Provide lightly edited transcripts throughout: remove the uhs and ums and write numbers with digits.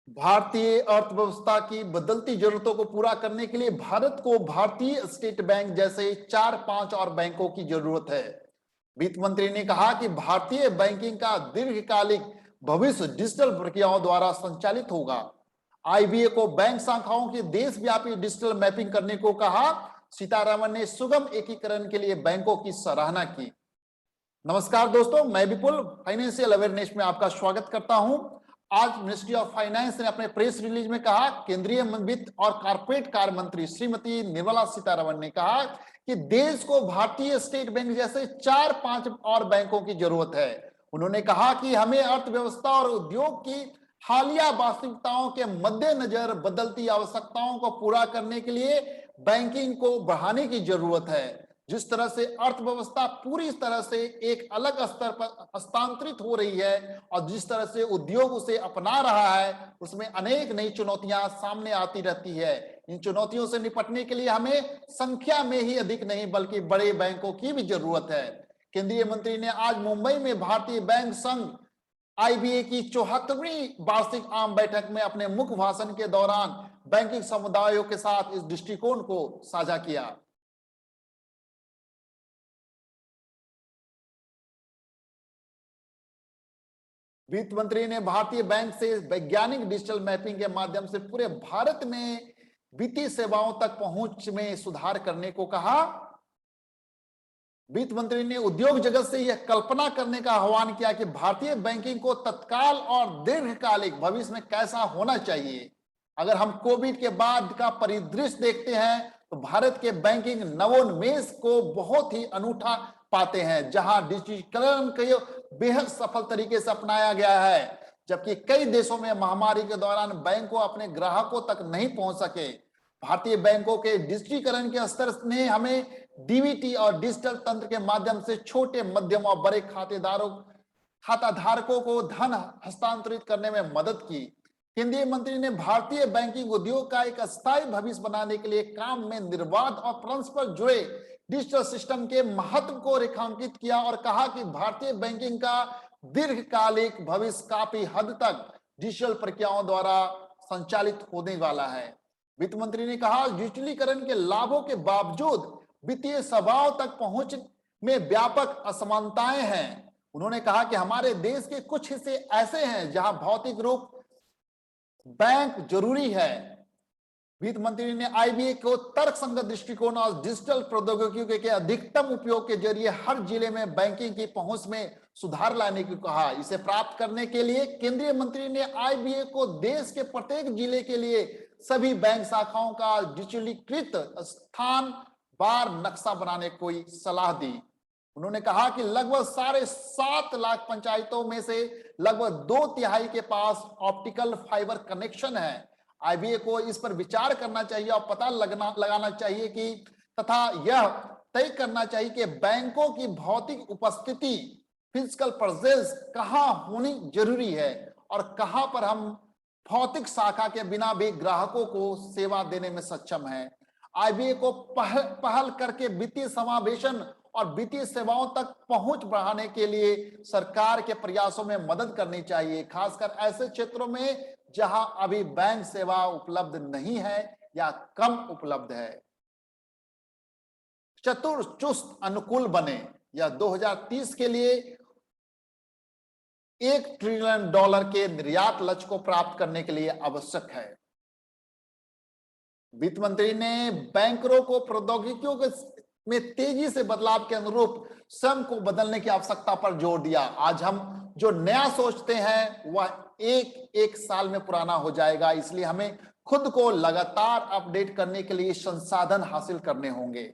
भारतीय अर्थव्यवस्था की बदलती जरूरतों को पूरा करने के लिए भारत को भारतीय स्टेट बैंक जैसे 4-5 और बैंकों की जरूरत है। वित्त मंत्री ने कहा कि भारतीय बैंकिंग का दीर्घकालिक भविष्य डिजिटल प्रक्रियाओं द्वारा संचालित होगा। आईबीए को बैंक शाखाओं की देशव्यापी डिजिटल मैपिंग करने को कहा। सीतारमण ने सुगम एकीकरण के लिए बैंकों की सराहना की। नमस्कार दोस्तों, मैं विपुल फाइनेंशियल अवेयरनेस में आपका स्वागत करता हूं। आज मिनिस्ट्री ऑफ फाइनेंस ने अपने प्रेस रिलीज में कहा, केंद्रीय वित्त और कॉर्पोरेट कार्य मंत्री श्रीमती निर्मला सीतारमण ने कहा कि देश को भारतीय स्टेट बैंक जैसे 4-5 और बैंकों की जरूरत है। उन्होंने कहा कि हमें अर्थव्यवस्था और उद्योग की हालिया वास्तविकताओं के मद्देनजर बदलती आवश्यकताओं को पूरा करने के लिए बैंकिंग को बढ़ाने की जरूरत है। जिस तरह से अर्थव्यवस्था पूरी तरह से एक अलग स्तर पर हस्तांतरित हो रही है और जिस तरह से उद्योग उसे अपना रहा है, उसमें अनेक नई चुनौतियां सामने आती रहती है। इन चुनौतियों से निपटने के लिए हमें संख्या में ही अधिक नहीं बल्कि बड़े बैंकों की भी जरूरत है। केंद्रीय मंत्री ने आज मुंबई में भारतीय बैंक संघ आईबीए की 74वीं वार्षिक आम बैठक में अपने मुख्य भाषण के दौरान बैंकिंग समुदायों के साथ इस दृष्टिकोण को साझा किया। वित्त मंत्री ने भारतीय बैंक से वैज्ञानिक डिजिटल मैपिंग के माध्यम से पूरे भारत में वित्तीय सेवाओं तक पहुंच में सुधार करने को कहा। वित्त मंत्री ने उद्योग जगत से यह कल्पना करने का आह्वान किया कि भारतीय बैंकिंग को तत्काल और दीर्घकालिक भविष्य में कैसा होना चाहिए। अगर हम कोविड के बाद का परिदृश्य देखते हैं तो भारत के बैंकिंग नवोन्मेष को बहुत ही अनूठा पाते हैं, जहां डिजिटलीकरण को बेहद सफल तरीके से अपनाया गया है, जबकि कई देशों में महामारी के दौरान बैंकों अपने ग्राहकों तक नहीं पहुंच सके। भारतीय बैंकों के डिजिटलीकरण के स्तर ने हमें डीबीटी और डिजिटल तंत्र के माध्यम से छोटे, मध्यम और बड़े खाता धारकों को धन हस्तांतरित करने में मदद की। केंद्रीय मंत्री ने भारतीय बैंकिंग उद्योग का एक अस्थायी भविष्य बनाने के लिए काम में निर्बाध और परस्पर जुड़े डिजिटल सिस्टम के महत्व को रेखांकित किया और कहा कि भारतीय बैंकिंग का दीर्घकालिक भविष्य काफी हद तक डिजिटल प्रक्रियाओं द्वारा संचालित होने वाला है। वित्त मंत्री ने कहा, डिजिटलीकरण के लाभों के बावजूद वित्तीय सेवाओं तक पहुंच में व्यापक असमानताएं हैं। उन्होंने कहा कि हमारे देश के कुछ हिस्से ऐसे हैं जहां भौतिक रूप बैंक जरूरी है। वित्त मंत्री ने आईबीए को तर्कसंगत दृष्टिकोण और डिजिटल प्रौद्योगिकी के अधिकतम उपयोग के जरिए हर जिले में बैंकिंग की पहुंच में सुधार लाने को कहा। इसे प्राप्त करने के लिए केंद्रीय मंत्री ने आईबीए को देश के प्रत्येक जिले के लिए सभी बैंक शाखाओं का डिजिटलीकृत स्थान बार नक्शा बनाने की सलाह दी। उन्होंने कहा कि लगभग 7.5 लाख पंचायतों में से लगभग 2/3 के पास ऑप्टिकल फाइबर कनेक्शन है। आईबीए को इस पर विचार करना चाहिए और पता लगाना चाहिए कि तथा यह तय करना चाहिए कि बैंकों की भौतिक उपस्थिति, फिजिकल प्रेजेंस कहां होनी जरूरी है और कहां पर हम भौतिक शाखा के बिना भी ग्राहकों को सेवा देने में सक्षम है। आईबीए को पहल करके वित्तीय समावेशन और वित्तीय सेवाओं तक पहुंच बढ़ाने के लिए सरकार के प्रयासों में मदद करनी चाहिए, खासकर ऐसे क्षेत्रों में जहां अभी बैंक सेवा उपलब्ध नहीं है या कम उपलब्ध है। चतुर चुस्त अनुकूल बने, यह 2030 के लिए $1 ट्रिलियन के निर्यात लक्ष्य को प्राप्त करने के लिए आवश्यक है। वित्त मंत्री ने बैंकरों को प्रौद्योगिकियों में तेजी से बदलाव के अनुरूप स्वयं को बदलने की आवश्यकता पर जोर दिया। आज हम जो नया सोचते हैं वह एक साल में पुराना हो जाएगा, इसलिए हमें खुद को लगातार अपडेट करने के लिए संसाधन हासिल करने होंगे।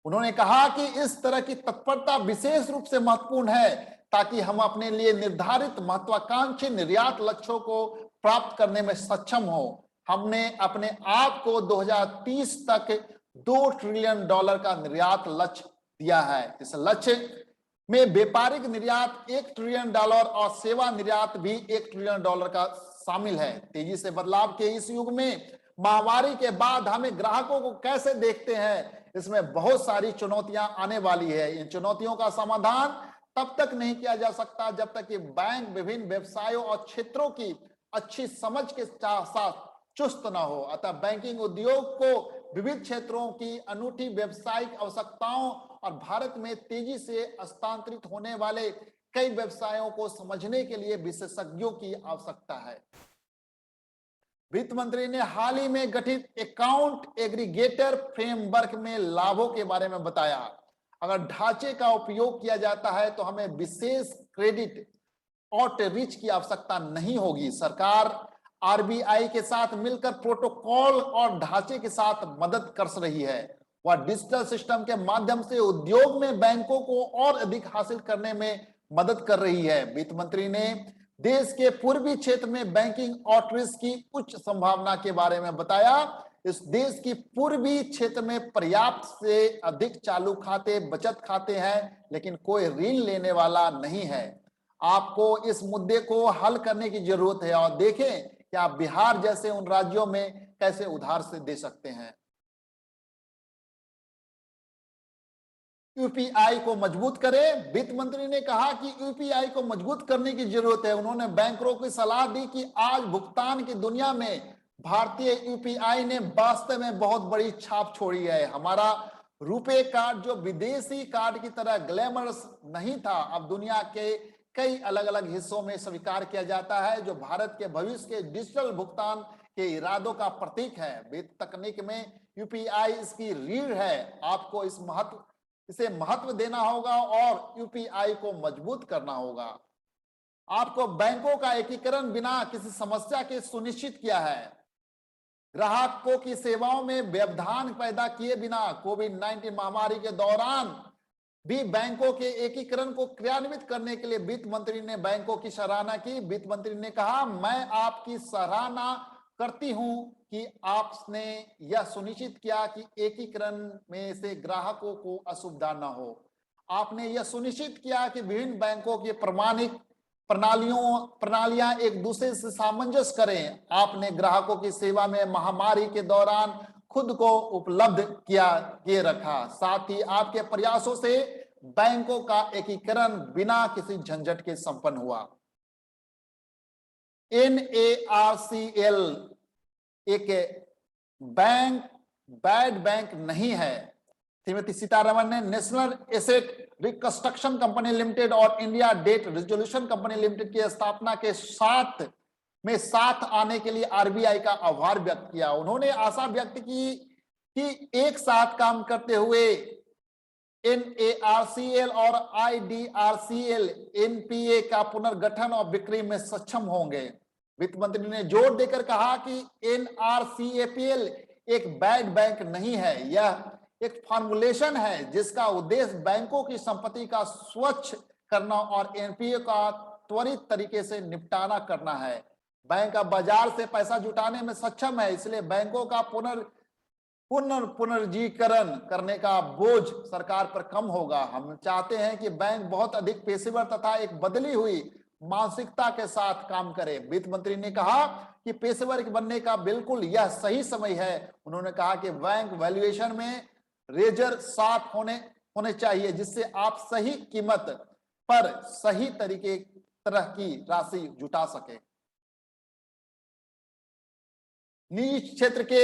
उन्होंने कहा कि इस तरह की तत्परता विशेष रूप से महत्वपूर्ण है ताकि हम अपने लिए निर्धारित महत्वाकांक्षी निर्यात लक्ष्यों को प्राप्त करने में सक्षम हो। हमने अपने आप को 2030 तक $2 ट्रिलियन का निर्यात लक्ष्य दिया है। इस लक्ष्य में व्यापारिक निर्यात $1 ट्रिलियन और सेवा निर्यात भी $1 ट्रिलियन का शामिल है। तेजी से बदलाव के इस युग में महामारी के बाद हमें ग्राहकों को कैसे देखते हैं, इसमें बहुत सारी चुनौतियां आने वाली है। इन चुनौतियों का समाधान तब तक नहीं किया जा सकता जब तक कि बैंक विभिन्न व्यवसायों और क्षेत्रों की अच्छी समझ के साथ चुस्त न हो। अतः बैंकिंग उद्योग को विविध क्षेत्रों की अनूठी व्यावसायिक आवश्यकताओं और भारत में तेजी से हस्तांतरित होने वाले कई व्यवसायों को समझने के लिए विशेषज्ञों की आवश्यकता है। वित्त मंत्री ने हाल ही में गठित अकाउंट एग्रीगेटर फ्रेमवर्क में लाभों के बारे में बताया। अगर ढांचे का उपयोग किया जाता है तो हमें विशेष क्रेडिट आउटरीच की आवश्यकता नहीं होगी। सरकार आरबीआई के साथ मिलकर प्रोटोकॉल और ढांचे के साथ मदद कर रही है। वह डिजिटल सिस्टम के माध्यम से उद्योग में बैंकों को और अधिक हासिल करने में मदद कर रही है। वित्त मंत्री ने देश के पूर्वी क्षेत्र में बैंकिंग आउटरीच की उच्च संभावना के बारे में बताया। इस देश की पूर्वी क्षेत्र में पर्याप्त से अधिक चालू खाते, बचत खाते हैं, लेकिन कोई ऋण लेने वाला नहीं है। आपको इस मुद्दे को हल करने की जरूरत है और देखें कि आप बिहार जैसे उन राज्यों में कैसे उधार से दे सकते हैं। यूपीआई को मजबूत करें। वित्त मंत्री ने कहा कि यूपीआई को मजबूत करने की जरूरत है। उन्होंने बैंकरों को सलाह दी कि आज भुगतान की दुनिया में भारतीय यूपीआई ने वास्तव में बहुत बड़ी छाप छोड़ी है। हमारा रुपे कार्ड जो विदेशी कार्ड की तरह ग्लैमरस नहीं था, अब दुनिया के कई अलग अलग हिस्सों में स्वीकार किया जाता है, जो भारत के भविष्य के डिजिटल भुगतान के इरादों का प्रतीक है। वित्त तकनीक में यूपीआई इसकी रीढ़ है। आपको इसे महत्व देना होगा और यूपीआई को मजबूत करना होगा। आपको बैंकों का एकीकरण बिना किसी समस्या के सुनिश्चित किया है। ग्राहकों की सेवाओं में व्यवधान पैदा किए बिना कोविड-19 महामारी के दौरान भी बैंकों के एकीकरण को क्रियान्वित करने के लिए वित्त मंत्री ने बैंकों की सराहना की। वित्त मंत्री ने कहा, मैं आपकी सराहना करती हूं कि आपने यह सुनिश्चित किया कि एकीकरण में से ग्राहकों को असुविधा न हो। आपने यह सुनिश्चित किया कि विभिन्न बैंकों की प्रमाणिक प्रणालियां एक दूसरे से सामंजस्य करें। आपने ग्राहकों की सेवा में महामारी के दौरान खुद को उपलब्ध किए रखा। साथ ही आपके प्रयासों से बैंकों का एकीकरण बिना किसी झंझट के संपन्न हुआ। NARCL एक बैड बैंक नहीं है। श्रीमती सीतारमण ने national asset reconstruction company limited और India debt resolution company limited की स्थापना के साथ आने के लिए आरबीआई का आभार व्यक्त किया। उन्होंने आशा व्यक्त की कि एक साथ काम करते हुए NARCL और IDRCL NPA का पुनर्गठन और बिक्री में सक्षम होंगे। वित्त मंत्री ने जोर देकर कहा कि NRCAPL एक बैड बैंक नहीं है, यह एक फॉर्मुलेशन है जिसका उद्देश्य बैंकों की संपत्ति का स्वच्छ करना और NPA का त्वरित तरीके से निपटाना करना है। बैंक अब बाजार से पैसा जुटाने में सक्षम है, इसलिए बैंकों का पुनर्जीकरण करने का बोझ सरकार पर कम होगा। हम चाहते हैं कि बैंक बहुत अधिक पेशेवर तथा एक बदली हुई मानसिकता के साथ काम करे। वित्त मंत्री ने कहा कि पेशेवर बनने का बिल्कुल यह सही समय है। उन्होंने कहा कि बैंक वैल्यूएशन में रेजर शार्प होने चाहिए, जिससे आप सही कीमत पर सही तरह की राशि जुटा सके। निजी क्षेत्र के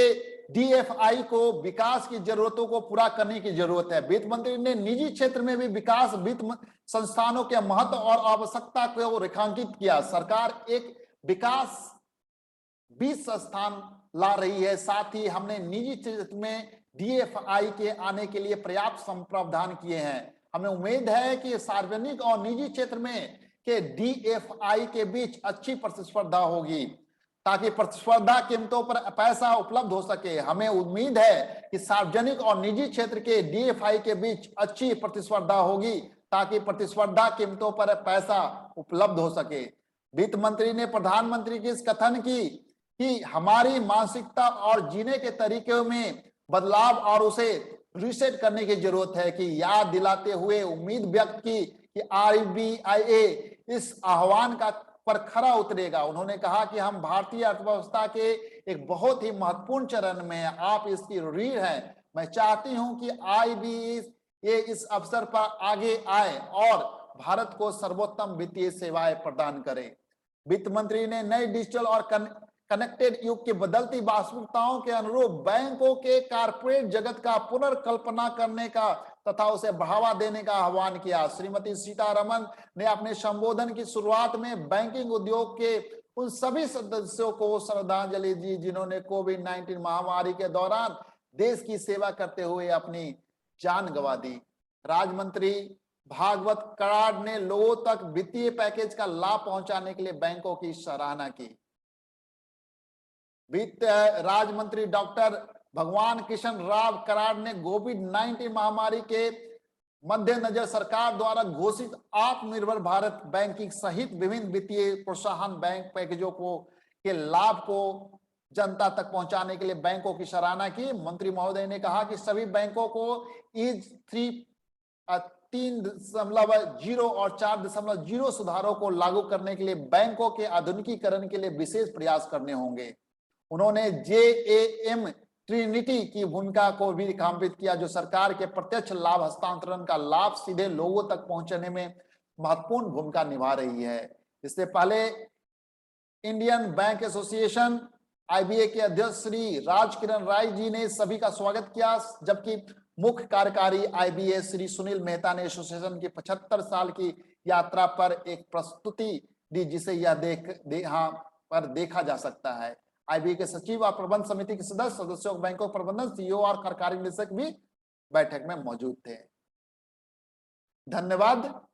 DFI को विकास की जरूरतों को पूरा करने की जरूरत है। वित्त मंत्री ने निजी क्षेत्र में भी विकास वित्त संस्थानों के महत्व और आवश्यकता को रेखांकित किया। सरकार एक विकास 20 संस्थान ला रही है। साथ ही हमने निजी क्षेत्र में DFI के आने के लिए पर्याप्त प्रावधान किए हैं। हमें उम्मीद है कि सार्वजनिक और निजी क्षेत्र में के DFI के बीच अच्छी प्रतिस्पर्धा होगी ताकि प्रतिस्पर्धा कीमतों पर पैसा उपलब्ध हो सके। हमें उम्मीद है कि सार्वजनिक और निजी क्षेत्र के DFI के बीच अच्छी प्रतिस्पर्धा होगी ताकि प्रतिस्पर्धा कीमतों पर पैसा उपलब्ध हो सके। वित्त मंत्री ने प्रधानमंत्री की इस कथन की कि हमारी मानसिकता और जीने के तरीके में बदलाव और उसे रीसेट करने की जरूरत है कि याद दिलाते हुए उम्मीद व्यक्त की कि RBI इस आह्वान पर खरा उतरेगा। उन्होंने कहा कि हम भारतीय अर्थव्यवस्था के एक बहुत ही महत्वपूर्ण चरण में हैं, आप इसकी रीढ़ हैं। मैं चाहती हूं कि RBI इस अवसर पर आगे आए और भारत को सर्वोत्तम वित्तीय सेवाएं प्रदान करे। वित्त मंत्री ने नए डिजिटल और कनेक्टेड युग की बदलती वास्तविकताओं के अनुरूप बैंकों के कारपोरेट जगत का पुनर्कल्पना करने का तथा उसे बढ़ावा देने का आह्वान किया। श्रीमती सीतारमन ने अपने संबोधन की शुरुआत में बैंकिंग उद्योग के उन सभी सदस्यों को श्रद्धांजलि दी जिन्होंने कोविड-19 महामारी के दौरान देश की सेवा करते हुए अपनी जान गंवा दी। राज्य मंत्री भागवत कराड़ ने लोगों तक वित्तीय पैकेज का लाभ पहुंचाने के लिए बैंकों की सराहना की। वित्त राज्य मंत्री डॉक्टर भगवान कृष्ण राव कराड़ ने कोविड-19 महामारी के मद्देनजर सरकार द्वारा घोषित आत्मनिर्भर भारत बैंकिंग सहित विभिन्न वित्तीय प्रोत्साहन बैंक पैकेजों को के लाभ को जनता तक पहुंचाने के लिए बैंकों की सराहना की। मंत्री महोदय ने कहा कि सभी बैंकों को ईज 3.0 और 4.0 सुधारों को लागू करने के लिए बैंकों के आधुनिकीकरण के लिए विशेष प्रयास करने होंगे। उन्होंने JAM ट्रिनिटी की भूमिका को भी रेखांकित किया जो सरकार के प्रत्यक्ष लाभ हस्तांतरण का लाभ सीधे लोगों तक पहुंचने में महत्वपूर्ण भूमिका निभा रही है। इससे पहले इंडियन बैंक एसोसिएशन IBA के अध्यक्ष श्री राजकिरण राय जी ने सभी का स्वागत किया, जबकि मुख्य कार्यकारी IBA श्री सुनील मेहता ने एसोसिएशन की 75 साल की यात्रा पर एक प्रस्तुति दी जिसे यहाँ पर देखा जा सकता है। IBA के सचिव और प्रबंध समिति के सदस्यों बैंकों प्रबंधन CEO और कार्यकारी निदेशक भी बैठक में मौजूद थे। धन्यवाद।